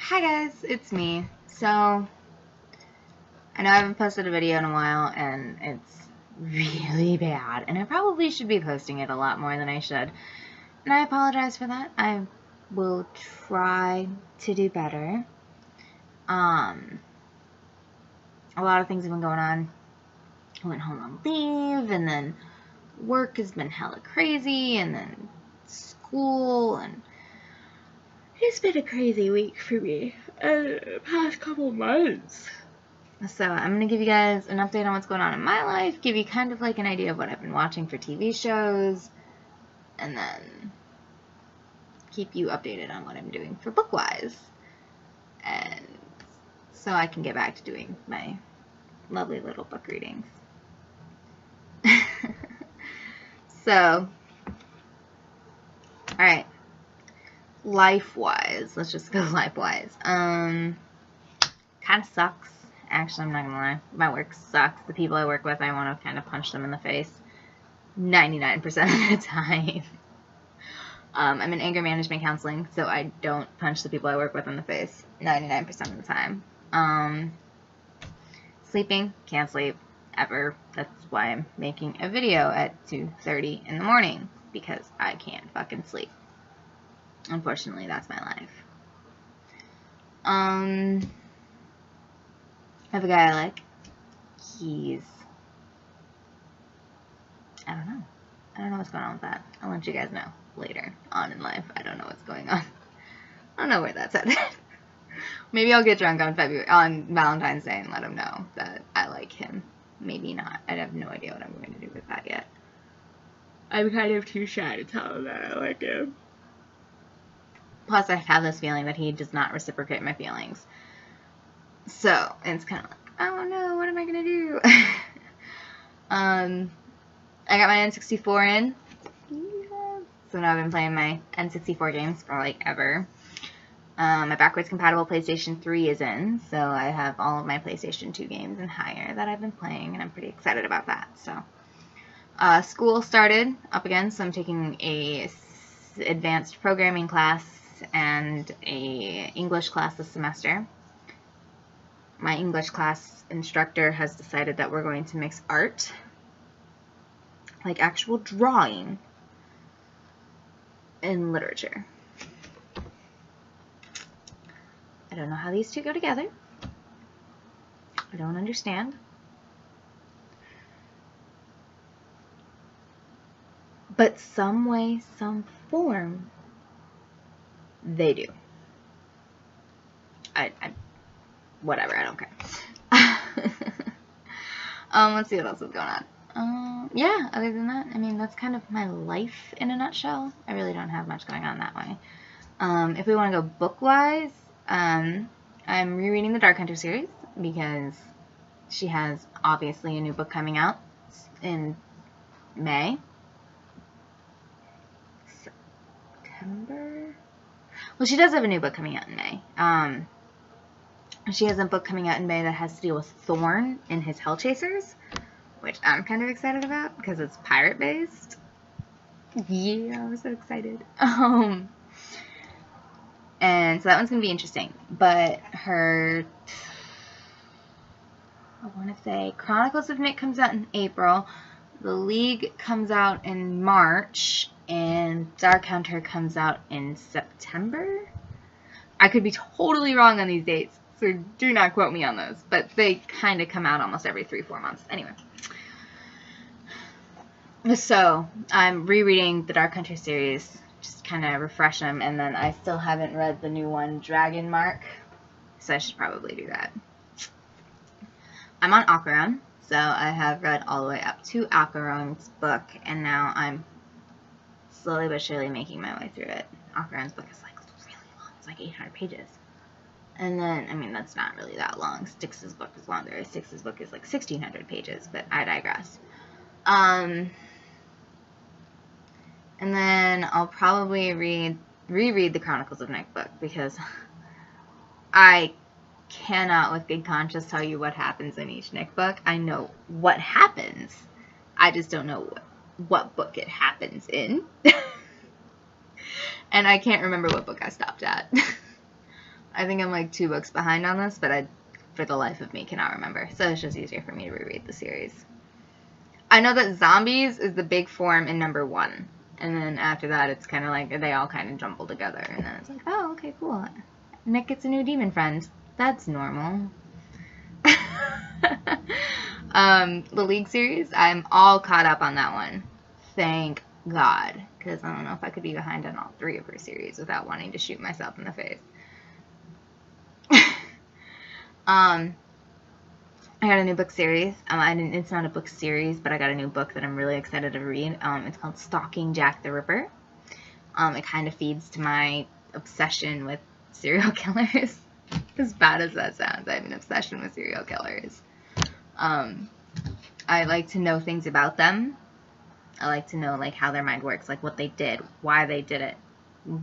Hi guys, it's me. So, I know I haven't posted a video in a while and it's really bad and I probably should be posting it a lot more than I should. And I apologize for that. I will try to do better. A lot of things have been going on. I went home on leave and then work has been hella crazy and then school and it's been a crazy week for me the past couple months. So I'm going to give you guys an update on what's going on in my life, give you kind of like an idea of what I've been watching for TV shows, and then keep you updated on what I'm doing for Bookwise. And so I can get back to doing my lovely little book readings. So, alright. Life-wise, let's just go life-wise. Kind of sucks. Actually, I'm not gonna lie. My work sucks. The people I work with, I want to kind of punch them in the face 99% of the time. I'm in anger management counseling, so I don't punch the people I work with in the face 99% of the time. Sleeping, can't sleep ever. That's why I'm making a video at 2:30 in the morning, because I can't fucking sleep. Unfortunately, that's my life. I have a guy I like. He's... I don't know. I don't know what's going on with that. I'll let you guys know later on in life. I don't know what's going on. I don't know where that's at. Maybe I'll get drunk on Valentine's Day and let him know that I like him. Maybe not. I have no idea what I'm going to do with that yet. I'm kind of too shy to tell him that I like him. Plus, I have this feeling that he does not reciprocate my feelings. So, it's kind of like, oh no, what am I going to do? I got my N64 in. Yeah. So now I've been playing my N64 games for like ever. My backwards compatible PlayStation 3 is in, so I have all of my PlayStation 2 games and higher that I've been playing, and I'm pretty excited about that. So, school started up again, so I'm taking a advanced programming class and a English class this semester. My English class instructor has decided that we're going to mix art, like actual drawing, and literature. I don't know how these two go together. I don't understand. But some way, some form, they do. Whatever, I don't care. Let's see what else is going on. Yeah, other than that, I mean, that's kind of my life in a nutshell. I really don't have much going on that way. If we want to go book-wise, I'm rereading the Dark Hunter series because she has obviously a new book coming out in May. September? Well, she does have a new book coming out in May. She has a book coming out in May that has to deal with Thorn and his Hellchasers, which I'm kind of excited about because it's pirate-based. Yeah, I'm so excited. And so that one's going to be interesting. But her, I want to say, Chronicles of Nick comes out in April. The League comes out in March. And Dark Hunter comes out in September. I could be totally wrong on these dates, so do not quote me on those. But they kind of come out almost every 3-4 months. Anyway. So, I'm rereading the Dark Hunter series, just kind of refresh them, and then I still haven't read the new one, Dragon Mark, so I should probably do that. I'm on Acheron, so I have read all the way up to Acheron's book, and now I'm slowly but surely making my way through it. Acheron's book is like really long, it's like 800 pages. And then, I mean, that's not really that long. Styx's book is longer. Styx's book is like 1,600 pages, but I digress. And then I'll probably reread the Chronicles of Nick book because I cannot with good conscience tell you what happens in each Nick book. I know what happens. I just don't know what book it happens in. And I can't remember what book I stopped at. I think I'm like 2 books behind on this, but I, for the life of me, cannot remember. So it's just easier for me to reread the series. I know that zombies is the big form in number 1. And then after that, it's kind of like they all kind of jumble together. And then it's like, oh, okay, cool. Nick gets a new demon friend. That's normal. The League series, I'm all caught up on that one. Thank God. Because I don't know if I could be behind on all 3 of her series without wanting to shoot myself in the face. I got a new book series. It's not a book series, but I got a new book that I'm really excited to read. It's called Stalking Jack the Ripper. It kind of feeds to my obsession with serial killers. As bad as that sounds, I have an obsession with serial killers. I like to know things about them. I like to know like how their mind works, like what they did, why they did it,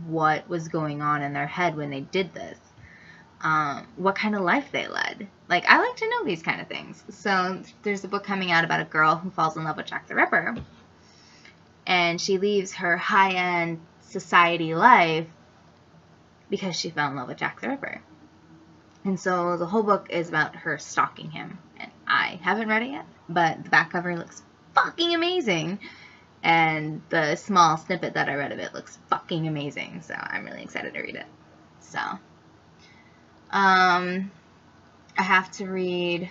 what was going on in their head when they did this. What kind of life they led. Like, I like to know these kind of things. So, there's a book coming out about a girl who falls in love with Jack the Ripper. And she leaves her high-end society life because she fell in love with Jack the Ripper. And so, the whole book is about her stalking him. And I haven't read it yet, but the back cover looks fucking amazing. And the small snippet that I read of it looks fucking amazing. So, I'm really excited to read it. So... I have to read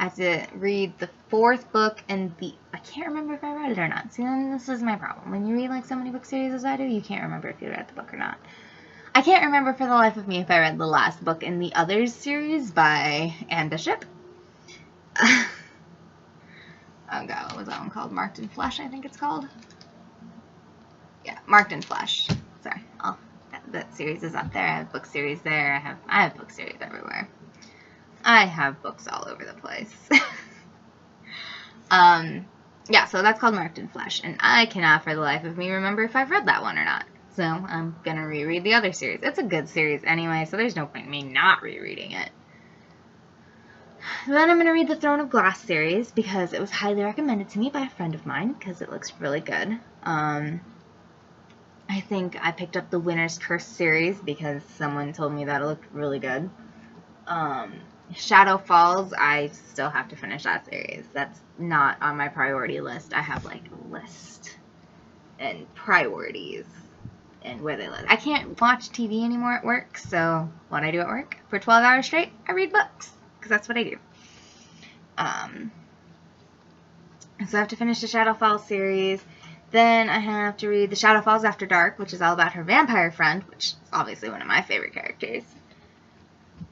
the 4th book and I can't remember if I read it or not. See, then this is my problem. When you read like so many book series as I do, you can't remember if you read the book or not. I can't remember for the life of me if I read the last book in the Others series by Anne Bishop. Oh god, what was that one called? Marked in Flesh, I think it's called. Yeah, Marked in Flesh. Sorry, that series is up there. I have book series there. I have book series everywhere. I have books all over the place. Yeah, so that's called Marked in Flesh, and I cannot for the life of me remember if I've read that one or not. So I'm gonna reread the other series. It's a good series anyway, so there's no point in me not rereading it. Then I'm gonna read the Throne of Glass series because it was highly recommended to me by a friend of mine because it looks really good. I think I picked up the Winter's Curse series because someone told me that it looked really good. Shadow Falls, I still have to finish that series. That's not on my priority list. I have like a list and priorities and where they live. I can't watch TV anymore at work, so what I do at work for 12 hours straight, I read books because that's what I do. So I have to finish the Shadow Falls series. Then I have to read The Shadow Falls After Dark, which is all about her vampire friend, which is obviously one of my favorite characters.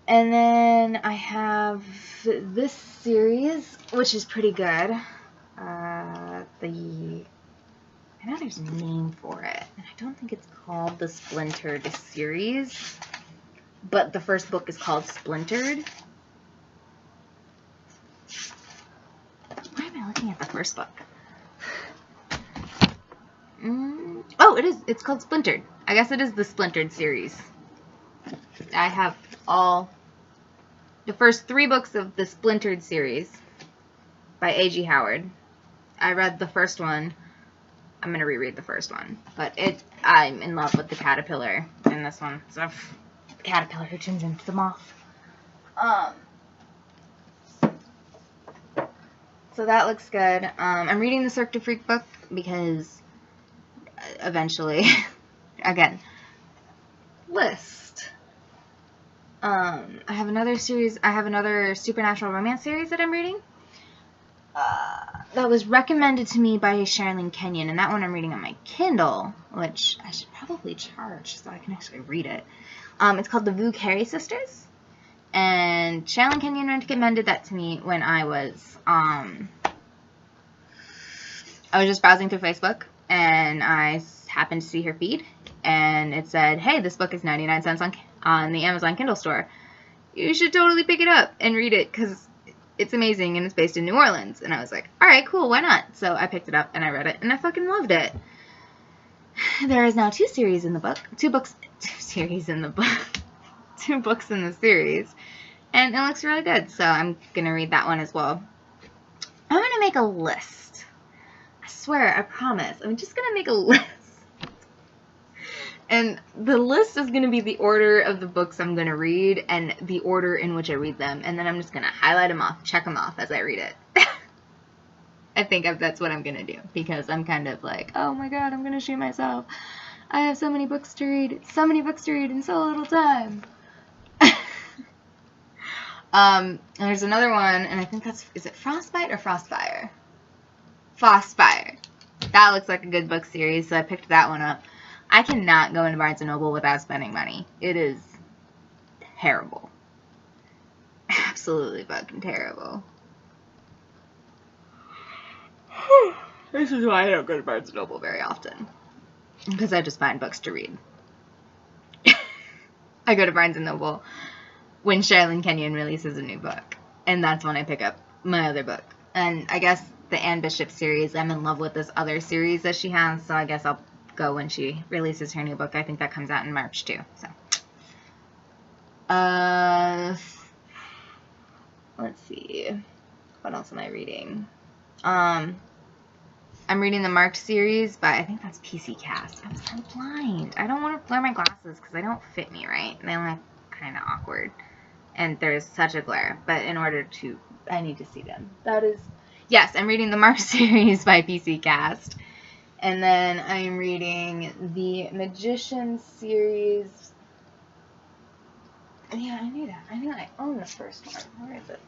And then I have this series, which is pretty good. I know there's a name for it, and I don't think it's called the Splintered series, but the first book is called Splintered. Why am I looking at the first book? Oh, it is. It's called Splintered. I guess it is the Splintered series. I have all the first 3 books of the Splintered series by A.G. Howard. I read the first one. I'm going to reread the first one. But I'm in love with the caterpillar in this one. So, the caterpillar who turns into the moth. So that looks good. I'm reading the Cirque du Freak book because eventually, again, list. I have another supernatural romance series that I'm reading. That was recommended to me by Sherilyn Kenyon, and that one I'm reading on my Kindle, which I should probably charge so I can actually read it. It's called The Vu Carey Sisters, and Sherilyn Kenyon recommended that to me when I was just browsing through Facebook, and I happened to see her feed, and it said, hey, this book is 99 cents on the Amazon Kindle store. You should totally pick it up and read it, because it's amazing, and it's based in New Orleans. And I was like, alright, cool, why not? So I picked it up, and I read it, and I fucking loved it. There is now 2 series in the book. 2 books in the series. And it looks really good, so I'm gonna read that one as well. I'm gonna make a list. I swear, I promise. I'm just gonna make a list. And the list is going to be the order of the books I'm going to read and the order in which I read them. And then I'm just going to highlight them off, check them off as I read it. I think that's what I'm going to do, because I'm kind of like, oh my god, I'm going to shoot myself. I have so many books to read in so little time. And there's another one, and I think is it Frostbite or Frostfire? Frostfire. That looks like a good book series, so I picked that one up. I cannot go into Barnes & Noble without spending money. It is terrible. Absolutely fucking terrible. This is why I don't go to Barnes & Noble very often. Because I just find books to read. I go to Barnes & Noble when Sherilyn Kenyon releases a new book. And that's when I pick up my other book. And I guess the Anne Bishop series, I'm in love with this other series that she has, so I guess I'll go when she releases her new book. I think that comes out in March too. So, let's see, what else am I reading? I'm reading the Marked series, but I think that's PC Cast. I'm blind. I don't want to wear my glasses because they don't fit me right. They look kind of awkward, and there's such a glare. But in order to, I need to see them. Yes, I'm reading the Marked series by PC Cast. And then I'm reading the Magician series. Yeah, I knew that. I knew I own the first one. Where is it?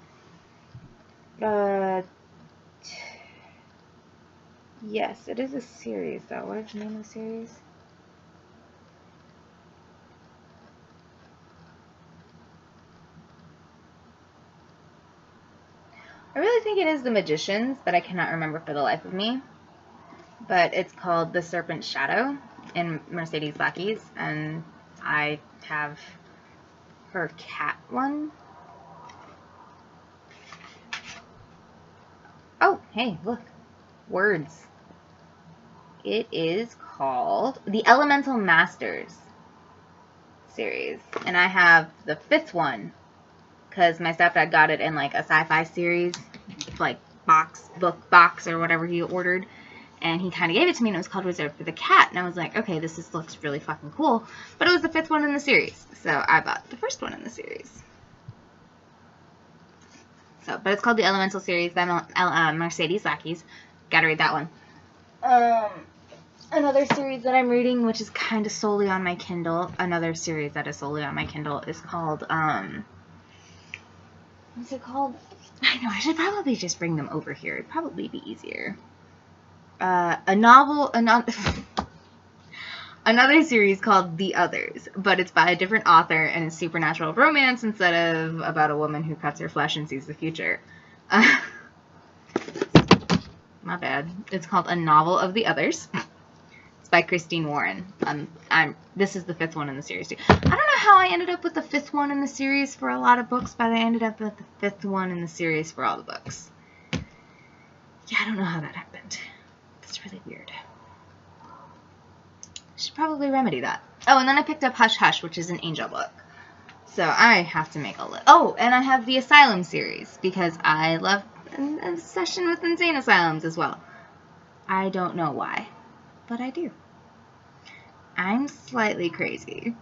Yes, it is a series, though. What is the name of the series? I really think it is The Magicians, but I cannot remember for the life of me. But it's called The Serpent's Shadow in Mercedes Lackey's, and I have her cat one. Oh, hey, look. Words. It is called The Elemental Masters series, and I have the 5th one because my stepdad got it in like a sci-fi series, like book box or whatever he ordered. And he kind of gave it to me, and it was called Reserved for the Cat. And I was like, okay, looks really fucking cool. But it was the 5th one in the series. So I bought the 1st one in the series. But it's called the Elemental series by Mercedes Lackey's. Gotta read that one. Another series that I'm reading, which is kind of solely on my Kindle. Another series that is solely on my Kindle is called, what's it called? I know, I should probably just bring them over here. It'd probably be easier. Another series called The Others, but it's by a different author, and it's supernatural romance instead of about a woman who cuts her flesh and sees the future. My bad. It's called A Novel of the Others. It's by Christine Warren. This is the 5th one in the series too. I don't know how I ended up with the 5th one in the series for a lot of books, but I ended up with the 5th one in the series for all the books. Yeah, I don't know how that happened. That's really weird. Should probably remedy that. Oh, and then I picked up Hush Hush, which is an angel book. So I have to make a list. Oh, and I have the Asylum series, because I love an obsession with insane asylums as well. I don't know why, but I do. I'm slightly crazy.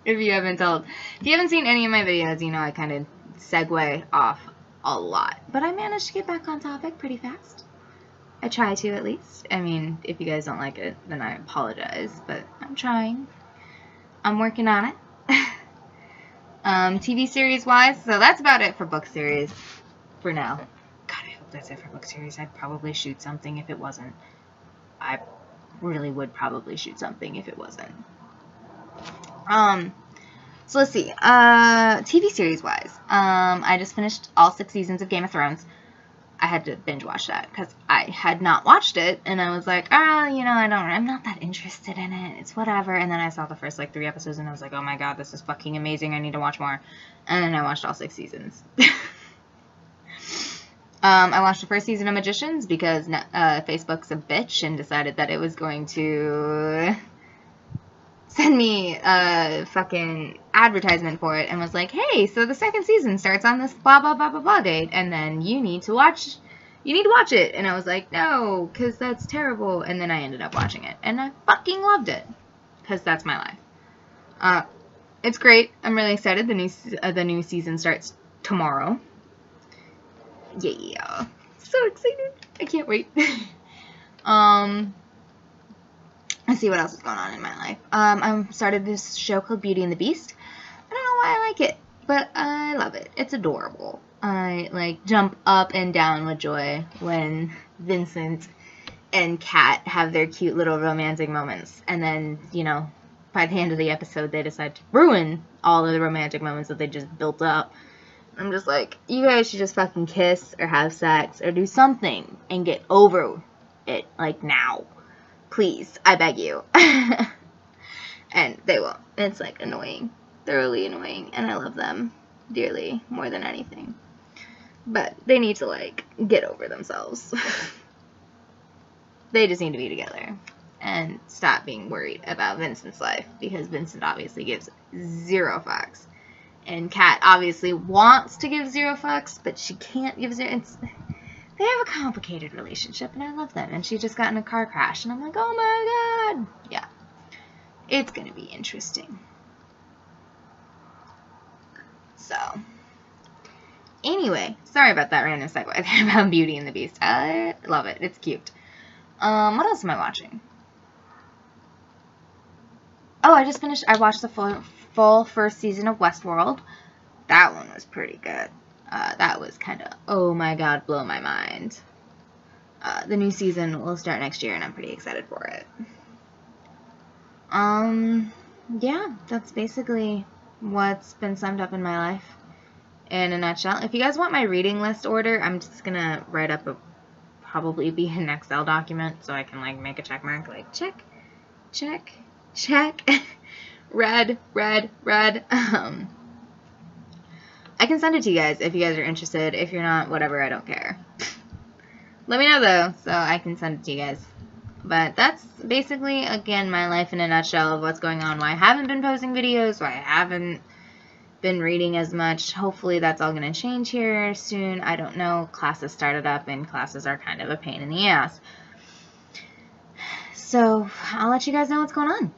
If you haven't seen any of my videos, you know I kind of segue off a lot. But I managed to get back on topic pretty fast. I try to, at least. I mean, if you guys don't like it, then I apologize, but I'm trying. I'm working on it. TV series-wise, so that's about it for book series for now. God, I hope that's it for book series. I'd probably shoot something if it wasn't. I really would probably shoot something if it wasn't. So let's see. TV series-wise, I just finished all 6 seasons of Game of Thrones. I had to binge watch that because I had not watched it, and I was like, I'm not that interested in it. It's whatever. And then I saw the first 3 episodes, and I was like, oh my god, this is fucking amazing. I need to watch more. And then I watched all 6 seasons. I watched the first season of Magicians because Facebook's a bitch and decided that it was going to send me a fucking advertisement for it and was like, hey, so the 2nd season starts on this blah blah blah blah blah date, and then you need to watch it. And I was like, no, because that's terrible. And then I ended up watching it, and I fucking loved it. because that's my life. It's great. I'm really excited. The new season starts tomorrow. Yeah, so excited. I can't wait. Let's see what else is going on in my life. I started this show called Beauty and the Beast. I don't know why I like it, but I love it. It's adorable. I like jump up and down with joy when Vincent and Kat have their cute little romantic moments, and then, you know, by the end of the episode they decide to ruin all of the romantic moments that they just built up. I'm just like, you guys should just fucking kiss or have sex or do something and get over it, like, now. Please, I beg you. And they won't. It's, like, annoying. Thoroughly annoying. And I love them dearly, more than anything. But they need to, like, get over themselves. They just need to be together. And stop being worried about Vincent's life. Because Vincent obviously gives 0 fucks. And Kat obviously wants to give 0 fucks, but she can't give 0. They have a complicated relationship, and I love them. And she just got in a car crash, and I'm like, oh my god. Yeah. It's going to be interesting. So, anyway, sorry about that random segue about Beauty and the Beast. I love it. It's cute. What else am I watching? Oh, I watched the full first season of Westworld. That one was pretty good. That was kind of, oh my god, blow my mind. The new season will start next year, and I'm pretty excited for it. Yeah, that's basically what's been summed up in my life in a nutshell. If you guys want my reading list order, I'm just gonna write up probably be an Excel document so I can, like, make a check mark, like, check, check, check, red, red, red. I can send it to you guys if you guys are interested. If you're not, whatever, I don't care. Let me know, though, so I can send it to you guys. But that's basically, again, my life in a nutshell of what's going on. Why I haven't been posting videos, why I haven't been reading as much. Hopefully that's all going to change here soon. I don't know. Classes started up, and classes are kind of a pain in the ass. So I'll let you guys know what's going on.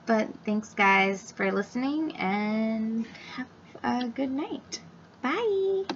But thanks, guys, for listening, and have a good night. Bye!